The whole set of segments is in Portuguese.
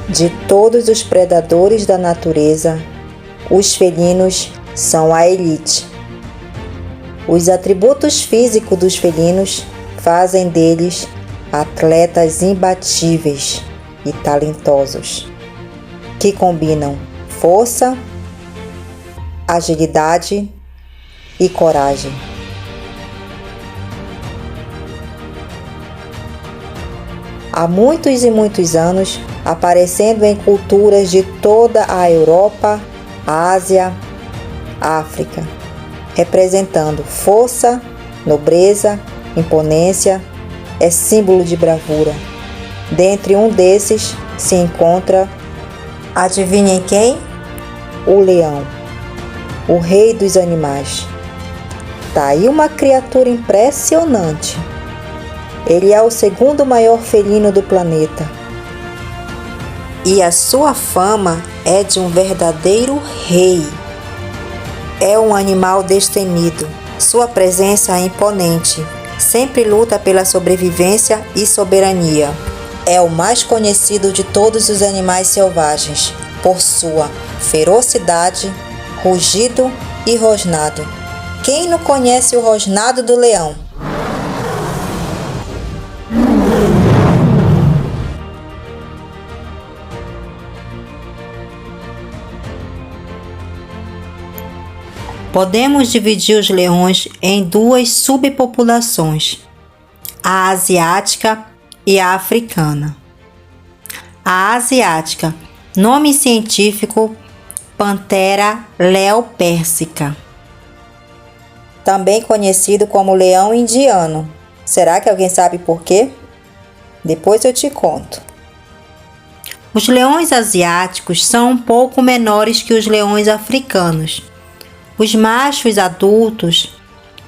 De todos os predadores da natureza, os felinos são a elite. Os atributos físicos dos felinos fazem deles atletas imbatíveis e talentosos, que combinam força, agilidade e coragem. Há muitos e muitos anos, aparecendo em culturas de toda a Europa, Ásia, África, representando força, nobreza, imponência, é símbolo de bravura. Dentre um desses se encontra, adivinhem quem? O leão, o rei dos animais. Tá aí uma criatura impressionante. Ele é o segundo maior felino do planeta. E a sua fama é de um verdadeiro rei. É um animal destemido. Sua presença é imponente. Sempre luta pela sobrevivência e soberania. É o mais conhecido de todos os animais selvagens, por sua ferocidade, rugido e rosnado. Quem não conhece o rosnado do leão? Podemos dividir os leões em duas subpopulações, a asiática e a africana. A asiática, nome científico Panthera leo-persica, também conhecido como leão indiano. Será que alguém sabe por quê? Depois eu te conto. Os leões asiáticos são um pouco menores que os leões africanos. Os machos adultos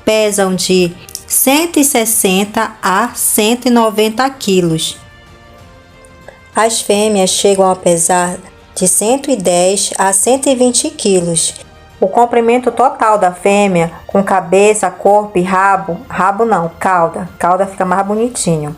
pesam de 160 a 190 quilos. As fêmeas chegam a pesar de 110 a 120 quilos. O comprimento total da fêmea, com cabeça, corpo e cauda fica mais bonitinho,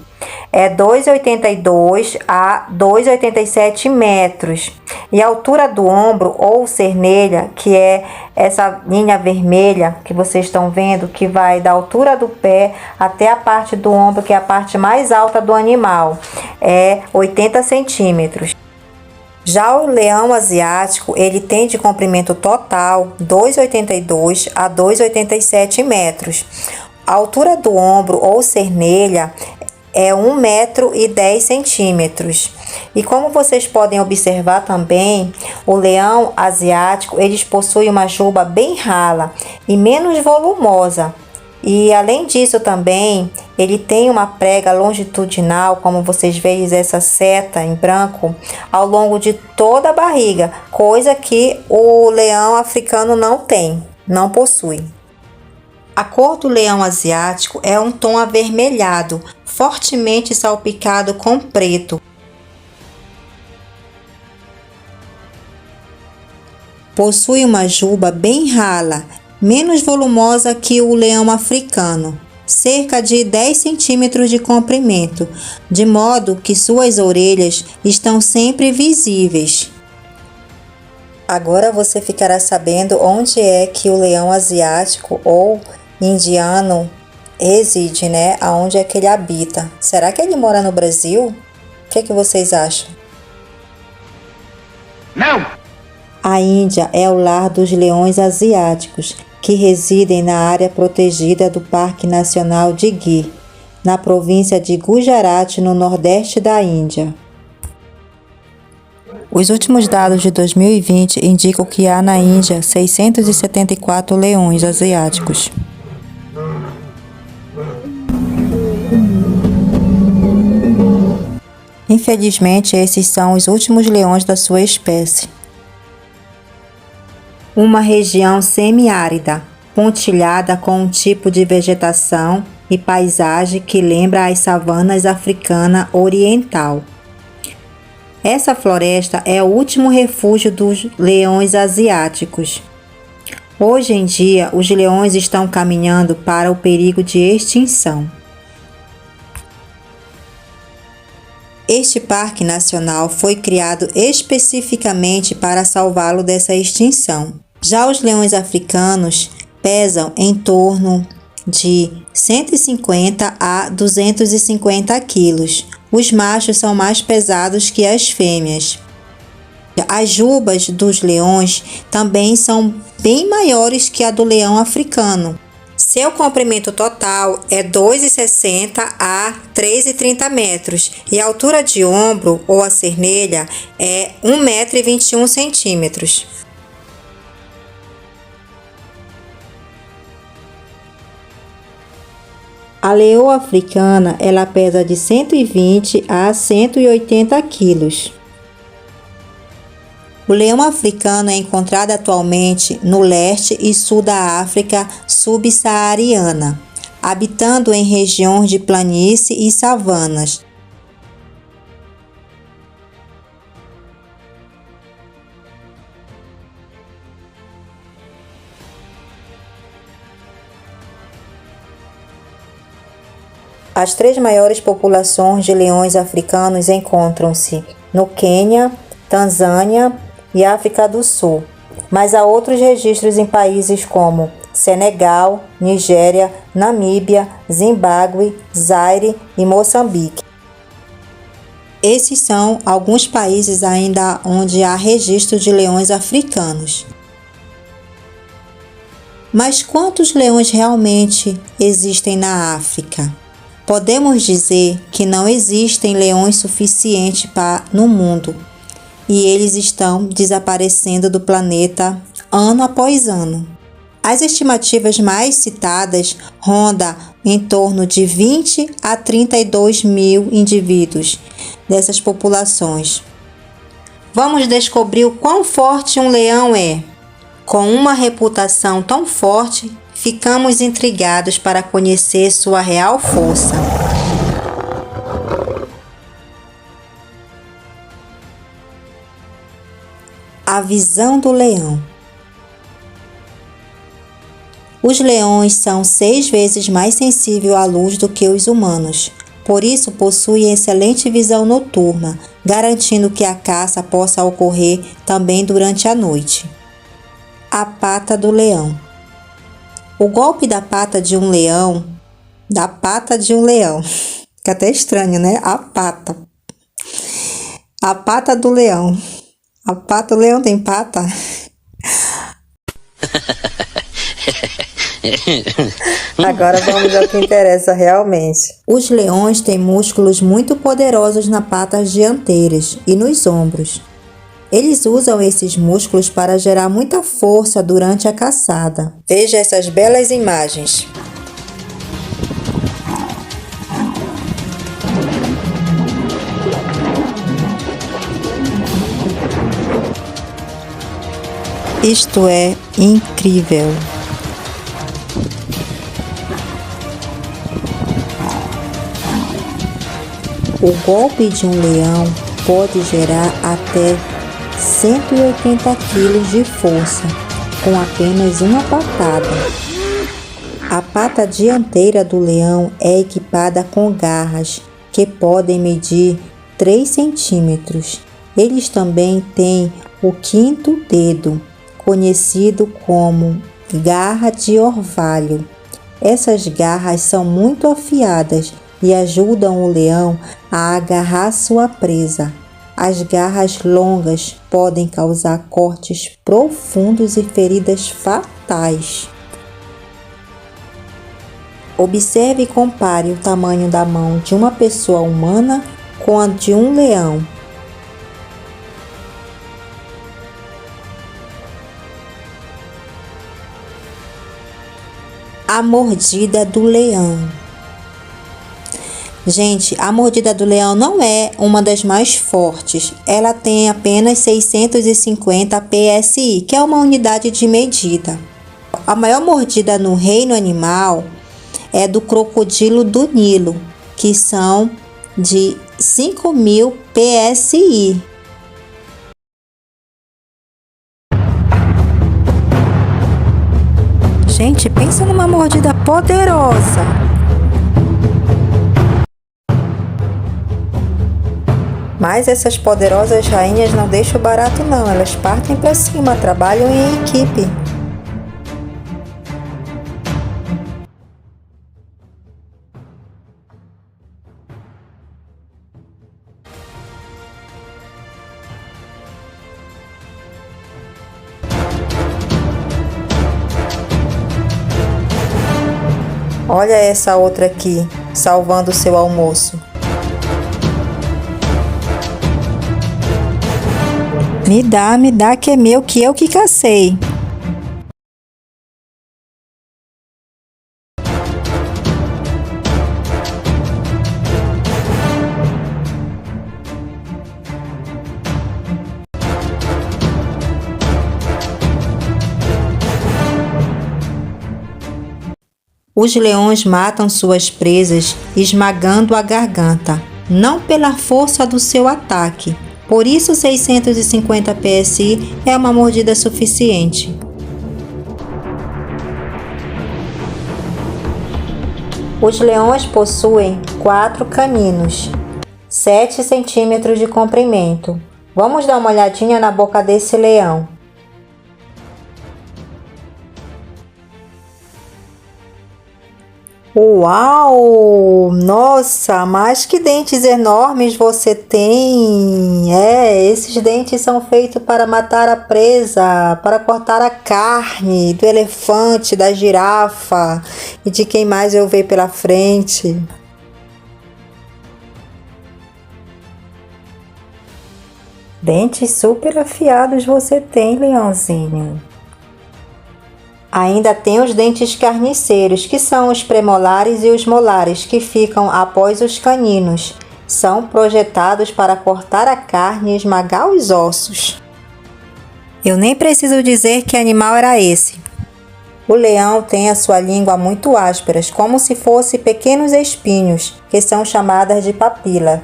é 2,82 a 2,87 metros. E a altura do ombro ou cernelha, que é essa linha vermelha que vocês estão vendo, que vai da altura do pé até a parte do ombro, que é a parte mais alta do animal, é 80 centímetros. Já o leão asiático, ele tem de comprimento total 2,82 a 2,87 metros. A altura do ombro ou cernelha é 1,10 metros. E como vocês podem observar também, o leão asiático, eles possuem uma juba bem rala e menos volumosa. E além disso também, ele tem uma prega longitudinal, como vocês veem essa seta em branco, ao longo de toda a barriga, coisa que o leão africano não tem, não possui. A cor do leão asiático é um tom avermelhado, fortemente salpicado com preto. Possui uma juba bem rala, menos volumosa que o leão africano, cerca de 10 centímetros de comprimento, de modo que suas orelhas estão sempre visíveis. Agora você ficará sabendo onde é que o leão asiático ou indiano reside, né? Aonde é que ele habita. Será que ele mora no Brasil? O que vocês acham? Não! A Índia é o lar dos leões asiáticos, que residem na área protegida do Parque Nacional de Gir, na província de Gujarat, no nordeste da Índia. Os últimos dados de 2020 indicam que há na Índia 674 leões asiáticos. Infelizmente, esses são os últimos leões da sua espécie. Uma região semiárida, pontilhada com um tipo de vegetação e paisagem que lembra as savanas africana oriental. Essa floresta é o último refúgio dos leões asiáticos. Hoje em dia, os leões estão caminhando para o perigo de extinção. Este parque nacional foi criado especificamente para salvá-lo dessa extinção. Já os leões africanos pesam em torno de 150 a 250 quilos. Os machos são mais pesados que as fêmeas. As jubas dos leões também são bem maiores que a do leão africano. Seu comprimento total é 2,60 a 3,30 metros e a altura de ombro ou a cernelha é 1,21 m. A leoa africana, ela pesa de 120 a 180 quilos. O leão africano é encontrado atualmente no leste e sul da África subsaariana, habitando em regiões de planície e savanas. As três maiores populações de leões africanos encontram-se no Quênia, Tanzânia e África do Sul, mas há outros registros em países como Senegal, Nigéria, Namíbia, Zimbábue, Zaire e Moçambique. Esses são alguns países ainda onde há registro de leões africanos. Mas quantos leões realmente existem na África? Podemos dizer que não existem leões suficientes no mundo e eles estão desaparecendo do planeta ano após ano. As estimativas mais citadas rondam em torno de 20 a 32 mil indivíduos dessas populações. Vamos descobrir o quão forte um leão é. Com uma reputação tão forte, ficamos intrigados para conhecer sua real força. A visão do leão. Os leões são 6 vezes mais sensíveis à luz do que os humanos. Por isso, possuem excelente visão noturna, garantindo que a caça possa ocorrer também durante a noite. A pata do leão. O golpe da pata de um leão, fica até estranho, né? A pata do leão. A pata do leão tem pata? Agora vamos ao que interessa realmente. Os leões têm músculos muito poderosos nas patas dianteiras e nos ombros. Eles usam esses músculos para gerar muita força durante a caçada. Veja essas belas imagens. Isto é incrível. O golpe de um leão pode gerar até 180 kg de força com apenas uma patada. A pata dianteira do leão é equipada com garras que podem medir 3 centímetros. Eles também têm o quinto dedo, conhecido como garra de orvalho. Essas garras são muito afiadas e ajudam o leão a agarrar sua presa. As garras longas podem causar cortes profundos e feridas fatais. Observe e compare o tamanho da mão de uma pessoa humana com a de um leão. A mordida do leão. Gente, a mordida do leão não é uma das mais fortes. Ela tem apenas 650 PSI, que é uma unidade de medida. A maior mordida no reino animal é do crocodilo do Nilo, que são de 5.000 PSI. Gente, pensa numa mordida poderosa. Mas essas poderosas rainhas não deixam barato não, elas partem para cima, trabalham em equipe. Olha essa outra aqui, salvando o seu almoço. Me dá, que é meu, que eu que cacei. Os leões matam suas presas esmagando a garganta, não pela força do seu ataque. Por isso 650 PSI é uma mordida suficiente. Os leões possuem 4 caninos, 7 centímetros de comprimento. Vamos dar uma olhadinha na boca desse leão. Uau! Nossa, mas que dentes enormes você tem! Esses dentes são feitos para matar a presa, para cortar a carne do elefante, da girafa e de quem mais eu ver pela frente. Dentes super afiados você tem, leãozinho. Ainda tem os dentes carniceiros, que são os premolares e os molares, que ficam após os caninos. São projetados para cortar a carne e esmagar os ossos. Eu nem preciso dizer que animal era esse. O leão tem a sua língua muito áspera, como se fossem pequenos espinhos, que são chamadas de papila.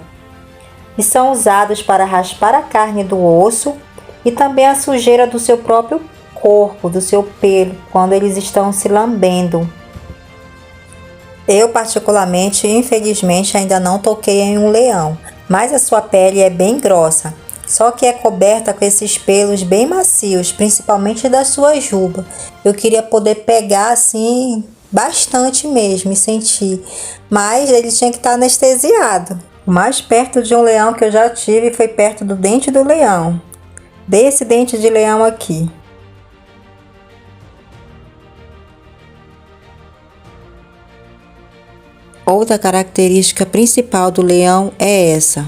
E são usados para raspar a carne do osso e também a sujeira do seu próprio corpo, do seu pelo, quando eles estão se lambendo. Eu particularmente, infelizmente, ainda não toquei em um leão, mas a sua pele é bem grossa, só que é coberta com esses pelos bem macios, principalmente da sua juba. Eu queria poder pegar assim, bastante mesmo, e sentir, mas ele tinha que estar anestesiado. O mais perto de um leão que eu já tive foi perto do dente do leão, desse dente de leão aqui. Outra característica principal do leão é essa.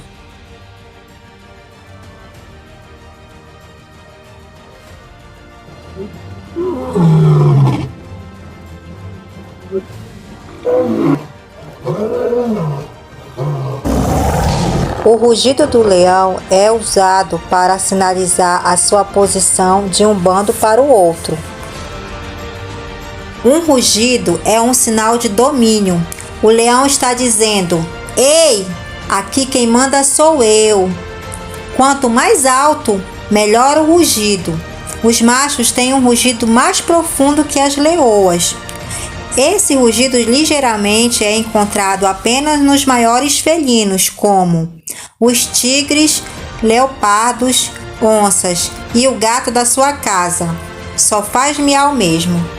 O rugido do leão é usado para sinalizar a sua posição de um bando para o outro. Um rugido é um sinal de domínio. O leão está dizendo: "Ei, aqui quem manda sou eu." Quanto mais alto, melhor o rugido. Os machos têm um rugido mais profundo que as leoas. Esse rugido ligeiramente é encontrado apenas nos maiores felinos, como os tigres, leopardos, onças e o gato da sua casa. Só faz miau mesmo.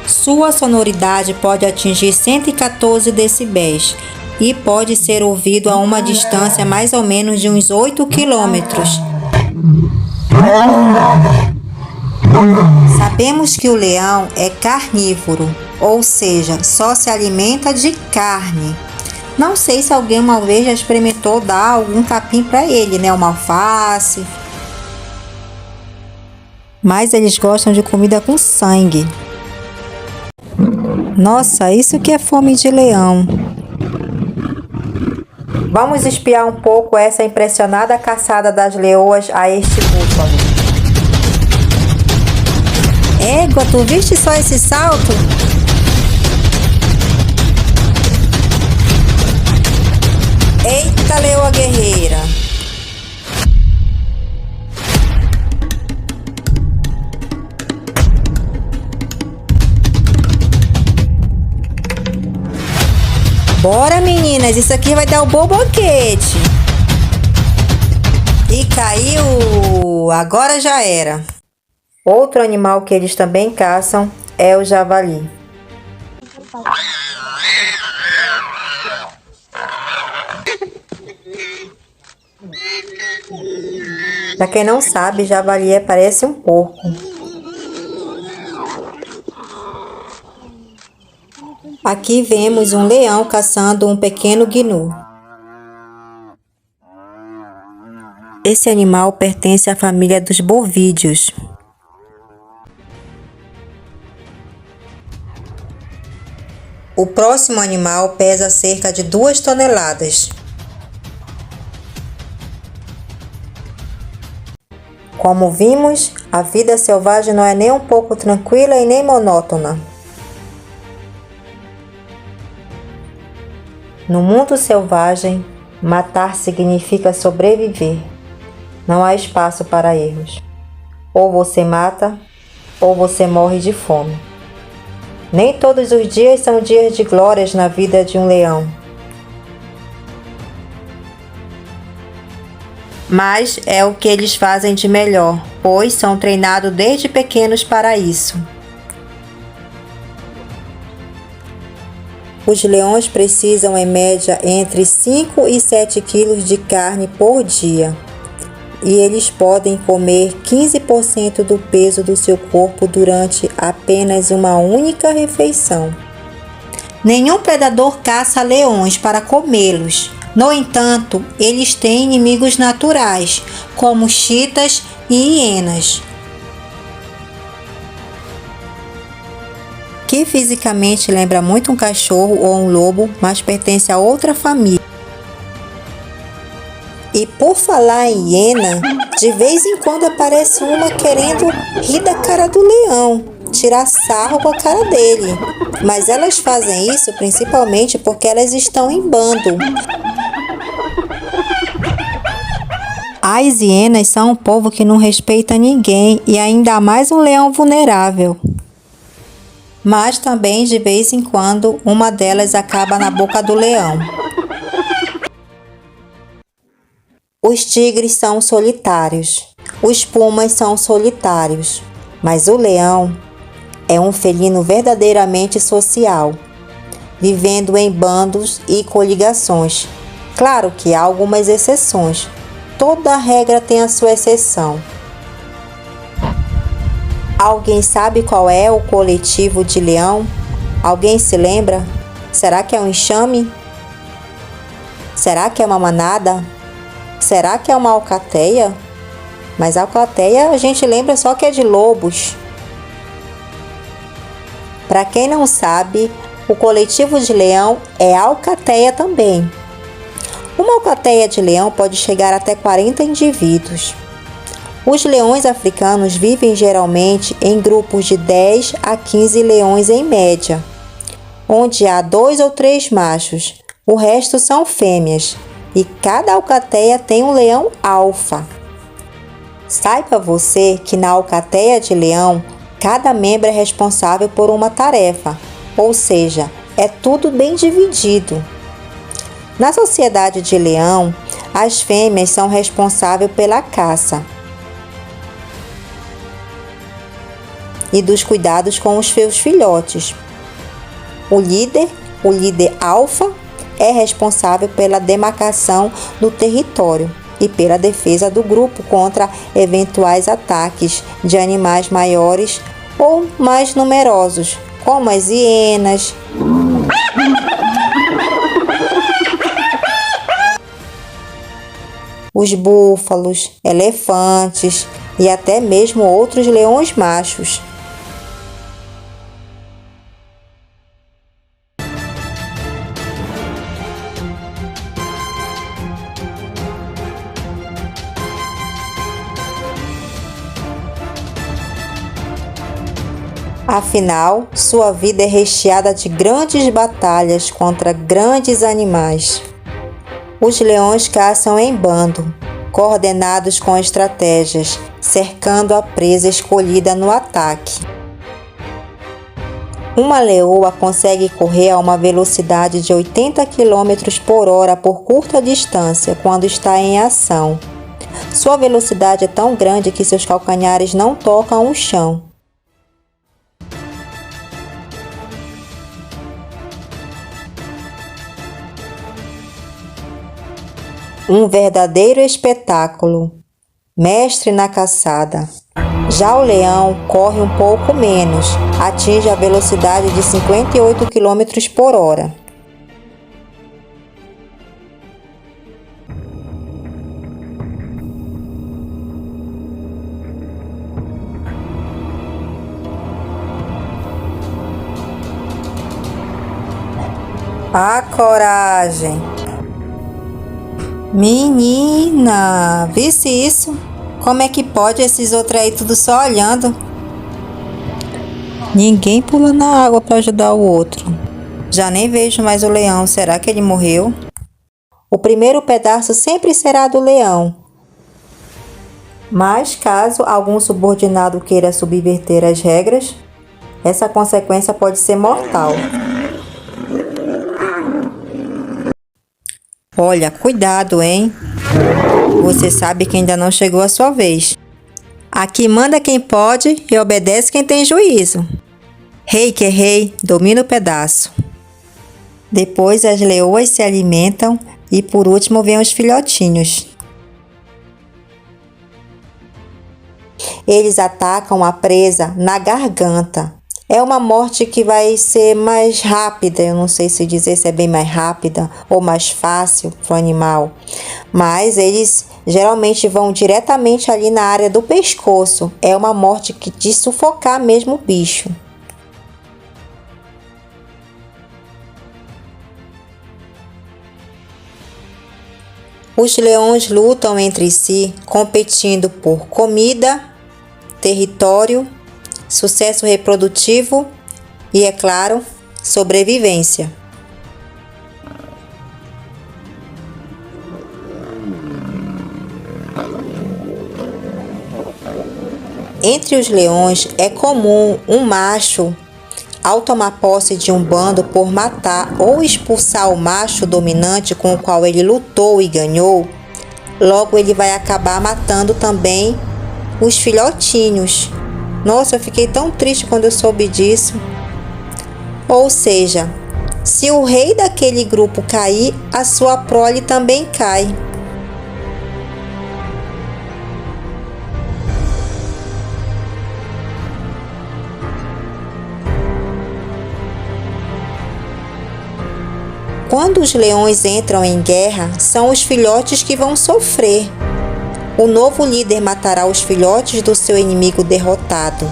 Sua sonoridade pode atingir 114 decibéis e pode ser ouvido a uma distância mais ou menos de uns 8 quilômetros. Sabemos que o leão é carnívoro, ou seja, só se alimenta de carne. Não sei se alguém uma vez já experimentou dar algum capim para ele, né? Uma alface. Mas eles gostam de comida com sangue. Nossa, isso que é fome de leão. Vamos espiar um pouco essa impressionada caçada das leoas a este búfalo. Égua, tu viste só esse salto? Eita, leoa guerreira! Bora, menina! Meninas, isso aqui vai dar um bom boquete. E caiu! Agora já era. Outro animal que eles também caçam é o javali. Pra quem não sabe, javali parece um porco. Aqui vemos um leão caçando um pequeno gnu. Esse animal pertence à família dos bovídeos. O próximo animal pesa cerca de 2 toneladas. Como vimos, a vida selvagem não é nem um pouco tranquila e nem monótona. No mundo selvagem, matar significa sobreviver. Não há espaço para erros. Ou você mata, ou você morre de fome. Nem todos os dias são dias de glórias na vida de um leão. Mas é o que eles fazem de melhor, pois são treinados desde pequenos para isso. Os leões precisam, em média, entre 5 e 7 quilos de carne por dia. E eles podem comer 15% do peso do seu corpo durante apenas uma única refeição. Nenhum predador caça leões para comê-los. No entanto, eles têm inimigos naturais, como chitas e hienas, que fisicamente lembra muito um cachorro ou um lobo, mas pertence a outra família. E por falar em hiena, de vez em quando aparece uma querendo rir da cara do leão, tirar sarro com a cara dele. Mas elas fazem isso principalmente porque elas estão em bando. As hienas são um povo que não respeita ninguém e ainda mais um leão vulnerável. Mas também, de vez em quando, uma delas acaba na boca do leão. Os tigres são solitários, os pumas são solitários, mas o leão é um felino verdadeiramente social, vivendo em bandos e coligações. Claro que há algumas exceções, toda regra tem a sua exceção. Alguém sabe qual é o coletivo de leão? Alguém se lembra? Será que é um enxame? Será que é uma manada? Será que é uma alcateia? Mas a alcateia a gente lembra só que é de lobos. Para quem não sabe, o coletivo de leão é alcateia também. Uma alcateia de leão pode chegar até 40 indivíduos. Os leões africanos vivem geralmente em grupos de 10 a 15 leões em média, onde há 2 ou 3 machos, o resto são fêmeas. E cada alcateia tem um leão alfa. Saiba você que na alcateia de leão, cada membro é responsável por uma tarefa, ou seja, é tudo bem dividido. Na sociedade de leão, as fêmeas são responsáveis pela caça e dos cuidados com os seus filhotes. O líder alfa, é responsável pela demarcação do território e pela defesa do grupo contra eventuais ataques de animais maiores ou mais numerosos, como as hienas, os búfalos, elefantes e até mesmo outros leões machos. Afinal, sua vida é recheada de grandes batalhas contra grandes animais. Os leões caçam em bando, coordenados com estratégias, cercando a presa escolhida no ataque. Uma leoa consegue correr a uma velocidade de 80 km por hora por curta distância quando está em ação. Sua velocidade é tão grande que seus calcanhares não tocam o chão. Um verdadeiro espetáculo. Mestre na caçada. Já o leão corre um pouco menos, atinge a velocidade de 58 km por hora. A coragem! Menina, visse isso? Como é que pode esses outros aí tudo só olhando? Ninguém pula na água para ajudar o outro. Já nem vejo mais o leão, será que ele morreu? O primeiro pedaço sempre será do leão. Mas caso algum subordinado queira subverter as regras, essa consequência pode ser mortal. Olha, cuidado, hein? Você sabe que ainda não chegou a sua vez. Aqui manda quem pode e obedece quem tem juízo. Rei que é rei, domina o pedaço. Depois as leoas se alimentam e por último vêm os filhotinhos. Eles atacam a presa na garganta. É uma morte que vai ser mais rápida, eu não sei se dizer se é bem mais rápida ou mais fácil para o animal, mas eles geralmente vão diretamente ali na área do pescoço. É uma morte que de sufocar mesmo o bicho. Os leões lutam entre si, competindo por comida, território, sucesso reprodutivo e, é claro, sobrevivência. Entre os leões é comum um macho, ao tomar posse de um bando por matar ou expulsar o macho dominante com o qual ele lutou e ganhou, logo ele vai acabar matando também os filhotinhos. Nossa, eu fiquei tão triste quando eu soube disso. Ou seja, se o rei daquele grupo cair, a sua prole também cai. Quando os leões entram em guerra, são os filhotes que vão sofrer. O novo líder matará os filhotes do seu inimigo derrotado.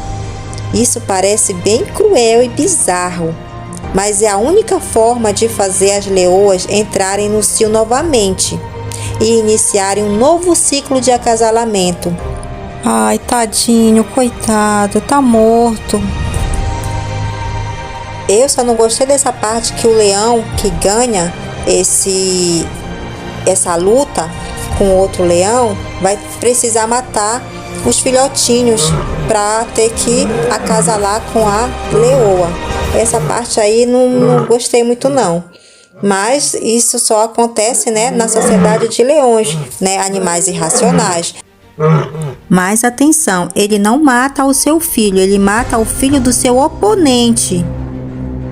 Isso parece bem cruel e bizarro, mas é a única forma de fazer as leoas entrarem no cio novamente e iniciarem um novo ciclo de acasalamento. Ai, tadinho, coitado, tá morto. Eu só não gostei dessa parte que o leão que ganha essa luta com outro leão vai precisar matar os filhotinhos para ter que acasalar com a leoa. Essa parte aí não gostei muito não. Mas isso só acontece, né, na sociedade de leões, né, animais irracionais. Mas atenção, ele não mata o seu filho, ele mata o filho do seu oponente.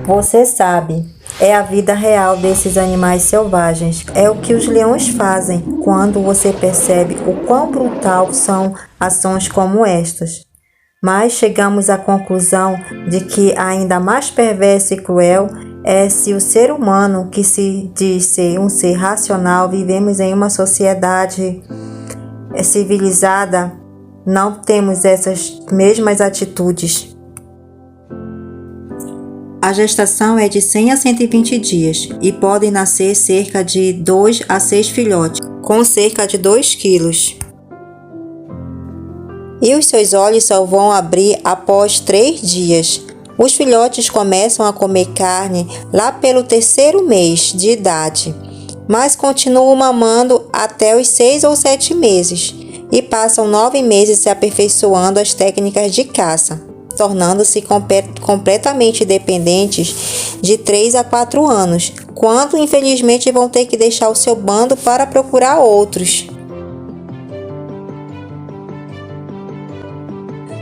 Você sabe, é a vida real desses animais selvagens. É o que os leões fazem quando você percebe o quão brutal são ações como estas. Mas chegamos à conclusão de que ainda mais perverso e cruel é se o ser humano, que se diz ser um ser racional, vivemos em uma sociedade civilizada, não temos essas mesmas atitudes. A gestação é de 100 a 120 dias e podem nascer cerca de 2 a 6 filhotes, com cerca de 2 quilos. E os seus olhos só vão abrir após 3 dias. Os filhotes começam a comer carne lá pelo 3º mês de idade, mas continuam mamando até os 6 ou 7 meses e passam 9 meses se aperfeiçoando as técnicas de caça. tornando-se completamente dependentes de 3 a 4 anos, quando infelizmente vão ter que deixar o seu bando para procurar outros.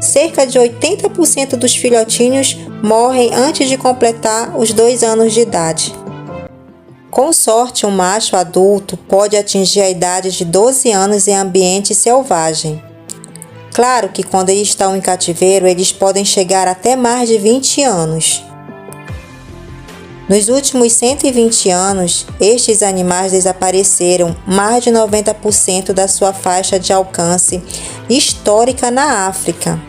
Cerca de 80% dos filhotinhos morrem antes de completar os 2 anos de idade. Com sorte, um macho adulto pode atingir a idade de 12 anos em ambiente selvagem. Claro que quando eles estão em cativeiro, eles podem chegar até mais de 20 anos. Nos últimos 120 anos, estes animais desapareceram mais de 90% da sua faixa de alcance histórica na África.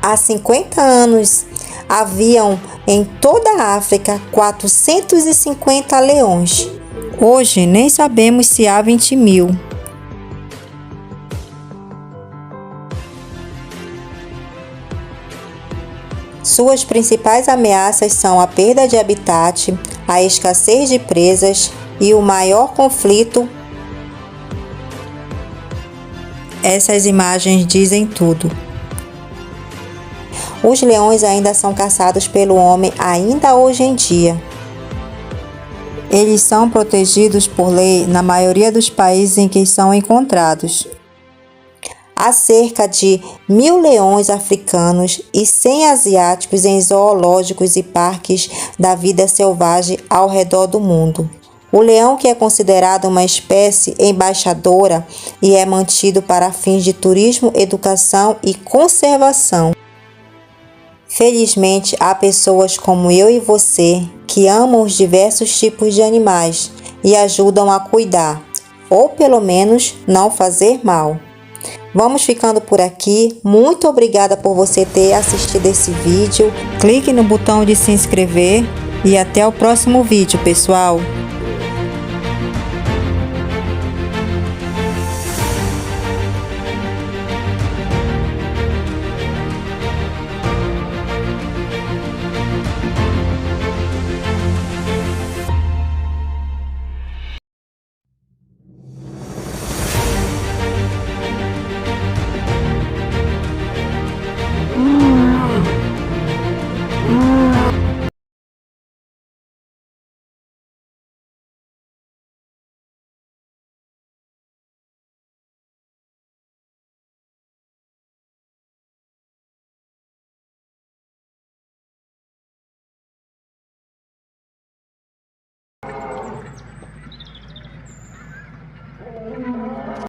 Há 50 anos, haviam em toda a África 450 leões. Hoje, nem sabemos se há 20.000. Suas principais ameaças são a perda de habitat, a escassez de presas e o maior conflito. Essas imagens dizem tudo. Os leões ainda são caçados pelo homem ainda hoje em dia. Eles são protegidos por lei na maioria dos países em que são encontrados. Há cerca de 1.000 leões africanos e 100 asiáticos em zoológicos e parques da vida selvagem ao redor do mundo. O leão, que é considerado uma espécie embaixadora e é mantido para fins de turismo, educação e conservação. Felizmente, há pessoas como eu e você que amam os diversos tipos de animais e ajudam a cuidar, ou pelo menos não fazer mal. Vamos ficando por aqui. Muito obrigada por você ter assistido esse vídeo. Clique no botão de se inscrever e até o próximo vídeo, pessoal!